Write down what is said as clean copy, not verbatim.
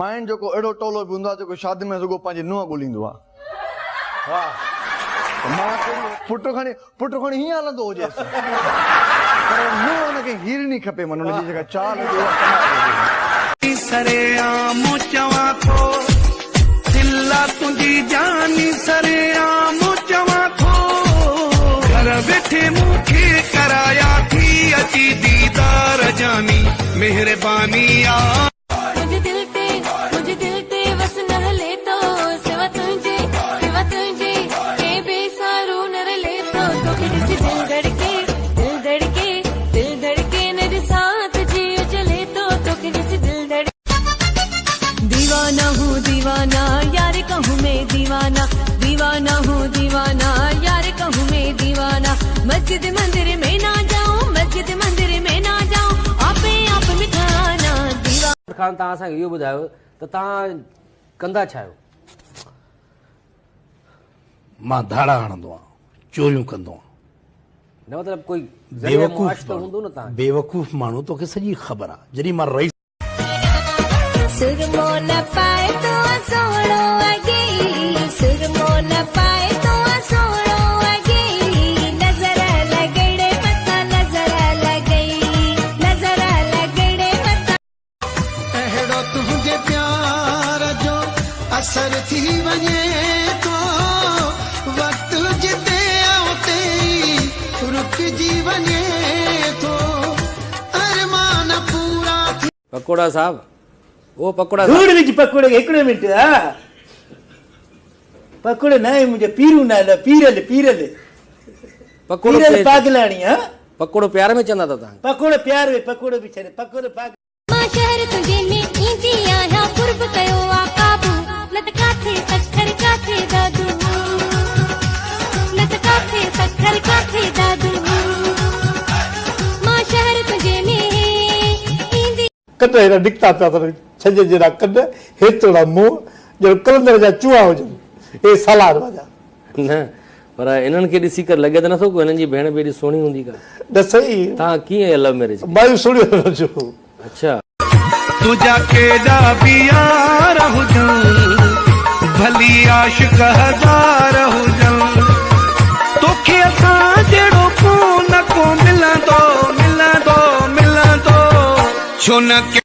Mind जो को एड़ो टोलो भी हुंदो जो शादी में रुगो पंहिंजी नुंहुं ॻोल्हींदो आहे। वाह पुट खणी हीअं हलंदो हुजे पर नुंहुं हुनखे हीरनी खपे मन हुनजी जेका चाल हुजे सरेआम चवां थो दिला तुंहिंजी जानी सरेआम चवां थो घर वेठे मूंखे कराया थी अची दीदार जानी मेहरबानी आ मुझे दिल ते वस न हले तो सिवा तुझे के बेसारो न रले तो तोखे ॾिसी दिल धड़के मेरे साथ जियो चले तो तोखे ॾिसी दिल धड़के दीवाना हूँ दीवाना यार कहूँ मैं दीवाना दीवाना हूँ दीवाना यार कहूँ मैं दीवाना मस्जिद मंदिर में ना जाऊँ मस्जिद मंदिर में ना जाऊँ आपे आप मिठाना दीवाना खान तव्हां असांखे इहो ॿुधायो त तव्हां कंदा छा आहियो? मां धाड़ा हणंदो आहियां, चोरियूं कंदो आहियां। न मतिलबु कोई बेवकूफ़ त हूंदो न तव्हां बेवकूफ़ माण्हू तोखे सॼी ख़बर आहे। जॾहिं मां रईस सुरमो न पाए तो सोड़ो अगे सुरमो न पाए तो सोड़ो अगे नजर लगड़े मता नजर लगड़े मता अहिड़ो तुंहिंजे प्यार जो असर थी वञे तो वक़्तु जिते उते रुकिजी वञे तो अरमान पूरा थी पकोड़ा साहब ओ पकोड़ा धूड़ विच पकोड़े खे हिकिड़े मिंट पकोड़े न आहे मुंहिंजो पीरू न पीरल पकोड़ो पागलाणी पकोड़ो प्यार में चवंदा अथव तव्हां? पकोड़े प्यार में पकोड़ो बि छॾे पकोड़े मां शहर तुंहिंजे में ईंदी आहियां कुर्ब कयो आ काबू लत काथे सखर काथे दादू लत काथे सखर काथे दादू मां शहर तुंहिंजे में ईंदी कट हेॾा निकिता पिया अथव छंजे जहिड़ा कट हेतिरा मुंहुं ॼण कलंदर जा चूहा हुजनि हे सलाद वाजा न पर इन्हनि खे ॾिसी करे लॻे त नथो को हिननि जी भेण बि एॾी सुहिणी हूंदी का? न सही तव्हां कीअं लव मैरिज? मायूं सुहिणियूं जो अच्छा तुझा केॾा बि यार हुजनि भली आशिक हज़ार हुजनि तोखे असां जहिड़ो को न को मिलंदो छो न